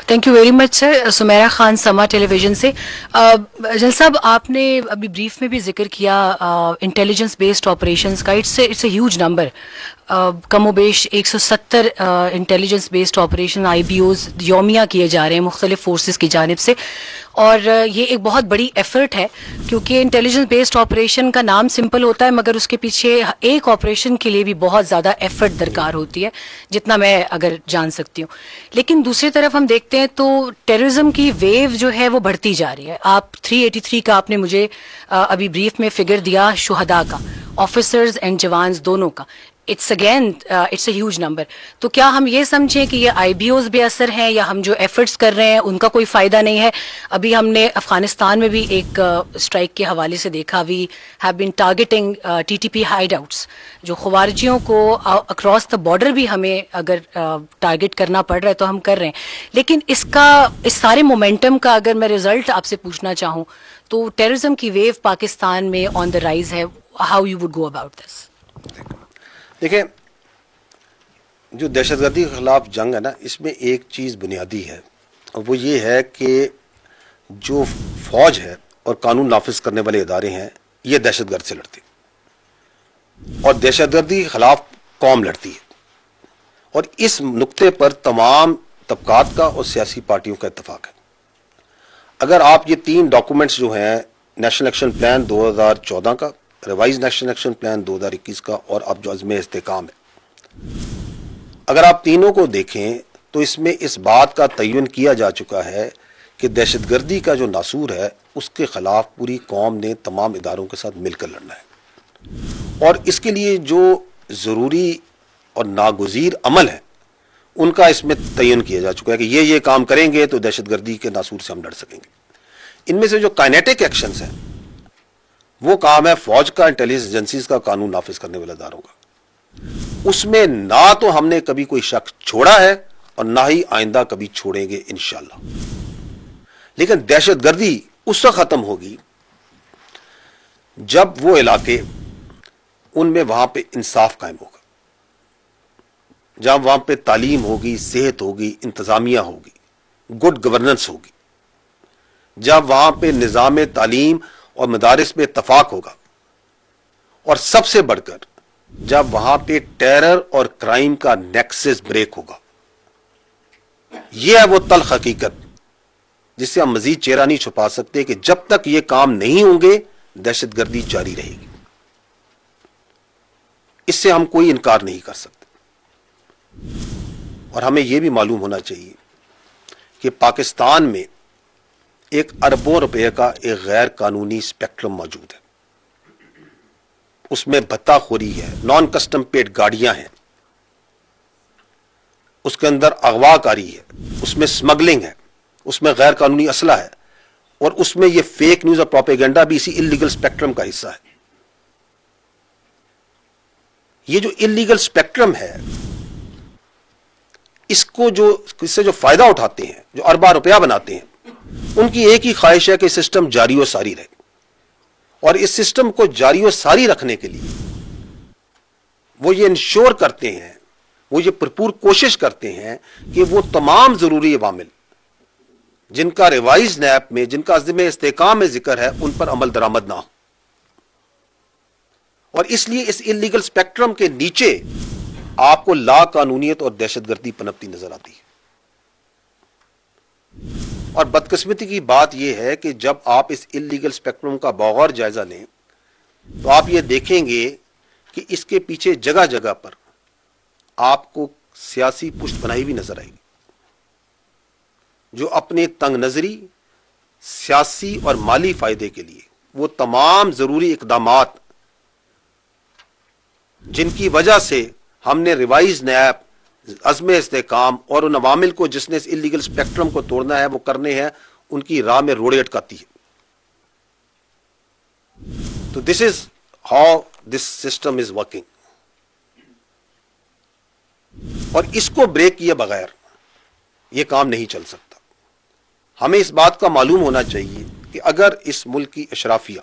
Thank you very much سر. سمیرہ خان سما ٹیلی vision سے. جل صاحب, آپ نے ابھی بریف میں بھی ذکر کیا انٹیلیجنس بیسڈ آپریشنس کا. It's a huge number. کم و بیش 170 intelligence based operation I B Os یومیہ کیے جا رہے ہیں مختلف فورسز کی جانب سے, اور یہ ایک بہت بڑی ایفرٹ ہے, کیونکہ انٹیلیجنس بیسڈ آپریشن کا نام سمپل ہوتا ہے مگر اس کے پیچھے ایک آپریشن کے لیے بھی بہت زیادہ ایفرٹ درکار ہوتی ہے, جتنا میں اگر جان سکتی ہوں. لیکن دوسری طرف ہم دیکھتے ہیں تو ٹیررزم کی ویو جو ہے وہ بڑھتی جا رہی ہے. آپ 383 کا آپ نے مجھے ابھی بریف میں فگر دیا شہداء کا, آفیسرز اینڈ جوانز دونوں کا. It's a huge number. تو کیا ہم یہ سمجھیں کہ یہ آئی بی اوز بے اثر ہیں, یا ہم جو ایفرٹس کر رہے ہیں ان کا کوئی فائدہ نہیں ہے؟ ابھی ہم نے افغانستان میں بھی ایک اسٹرائک کے حوالے سے دیکھا, we have been targeting T T P hideouts, جو خوارجیوں کو اکراس دا بارڈر بھی ہمیں اگر ٹارگیٹ کرنا پڑ رہا ہے تو ہم کر رہے ہیں. لیکن اس سارے مومنٹم کا اگر میں رزلٹ آپ سے پوچھنا چاہوں تو ٹیررزم کی ویو پاکستان میں آن دا رائز ہے. How you would go about this? دیکھیں, جو دہشت گردی کے خلاف جنگ ہے نا, اس میں ایک چیز بنیادی ہے, اور وہ یہ ہے کہ جو فوج ہے اور قانون نافذ کرنے والے ادارے ہیں, یہ دہشت گرد سے لڑتے, اور دہشت گردی کے خلاف قوم لڑتی ہے. اور اس نقطے پر تمام طبقات کا اور سیاسی پارٹیوں کا اتفاق ہے. اگر آپ یہ 3 ڈاکومنٹس جو ہیں, نیشنل ایکشن پلان 2014 کا, ریوائز نیشنل ایکشن پلان 2021 کا, اور اب جو عزم استحکام ہے, اگر آپ تینوں کو دیکھیں تو اس میں اس بات کا تعین کیا جا چکا ہے کہ دہشت گردی کا جو ناسور ہے اس کے خلاف پوری قوم نے تمام اداروں کے ساتھ مل کر لڑنا ہے. اور اس کے لیے جو ضروری اور ناگزیر عمل ہے ان کا اس میں تعین کیا جا چکا ہے کہ یہ کام کریں گے تو دہشت گردی کے ناسور سے ہم لڑ سکیں گے. ان میں سے جو کائنیٹک ایکشنز ہیں وہ کام ہے فوج کا, انٹیلیجنس ایجنسیز کا, قانون نافذ کرنے والے اداروں کا. اس میں نہ تو ہم نے کبھی کوئی شک چھوڑا ہے اور نہ ہی آئندہ کبھی چھوڑیں گے انشاءاللہ. لیکن دہشت گردی اس وقت ختم ہوگی جب وہ علاقے ان میں وہاں پہ انصاف قائم ہوگا, جب وہاں پہ تعلیم ہوگی, صحت ہوگی, انتظامیہ ہوگی, گڈ گورننس ہوگی, جب وہاں پہ نظام تعلیم اور مدارس میں اتفاق ہوگا, اور سب سے بڑھ کر جب وہاں پہ ٹیرر اور کرائم کا نیکسس بریک ہوگا. یہ ہے وہ تلخ حقیقت جس سے ہم مزید چہرہ نہیں چھپا سکتے کہ جب تک یہ کام نہیں ہوں گے دہشت گردی جاری رہے گی. اس سے ہم کوئی انکار نہیں کر سکتے. اور ہمیں یہ بھی معلوم ہونا چاہیے کہ پاکستان میں ایک اربوں روپے کا ایک غیر قانونی اسپیکٹرم موجود ہے. اس میں بھتہ خوری ہے, نان کسٹم پیڈ گاڑیاں ہیں, اس کے اندر اغوا کاری ہے, اس میں سمگلنگ ہے, اس میں غیر قانونی اسلحہ ہے, اور اس میں یہ فیک نیوز اور پروپیگنڈا بھی اسی انلیگل اسپیکٹرم کا حصہ ہے. یہ جو انلیگل اسپیکٹرم ہے اس سے جو فائدہ اٹھاتے ہیں, جو ارباں روپیہ بناتے ہیں, ان کی ایک ہی خواہش ہے کہ سسٹم جاری و ساری رہے. اور اس سسٹم کو جاری و ساری رکھنے کے لیے وہ یہ انشور کرتے ہیں, وہ یہ بھرپور کوشش کرتے ہیں کہ وہ تمام ضروری عوامل جن کا ریوائز نیب میں, جن کا عزم استحکام میں ذکر ہے, ان پر عمل درآمد نہ ہو. اور اس لیے اس انلیگل اسپیکٹرم کے نیچے آپ کو لا قانونیت اور دہشت گردی پنپتی نظر آتی ہے. اور بدقسمتی کی بات یہ ہے کہ جب آپ اس انلیگل اسپیکٹرم کا بغور جائزہ لیں تو آپ یہ دیکھیں گے کہ اس کے پیچھے جگہ جگہ پر آپ کو سیاسی پشت بنائی بھی نظر آئے گی, جو اپنے تنگ نظری, سیاسی اور مالی فائدے کے لیے وہ تمام ضروری اقدامات جن کی وجہ سے ہم نے ریوائز نیب, عزم استحکام اور ان عوامل کو جس نے اس انلیگل اسپیکٹرم کو توڑنا ہے وہ کرنے ہیں, ان کی راہ میں روڑے اٹکاتی ہے. تو this is how this system is working. اور اس کو بریک کیے بغیر یہ کام نہیں چل سکتا. ہمیں اس بات کا معلوم ہونا چاہیے کہ اگر اس ملک کی اشرافیہ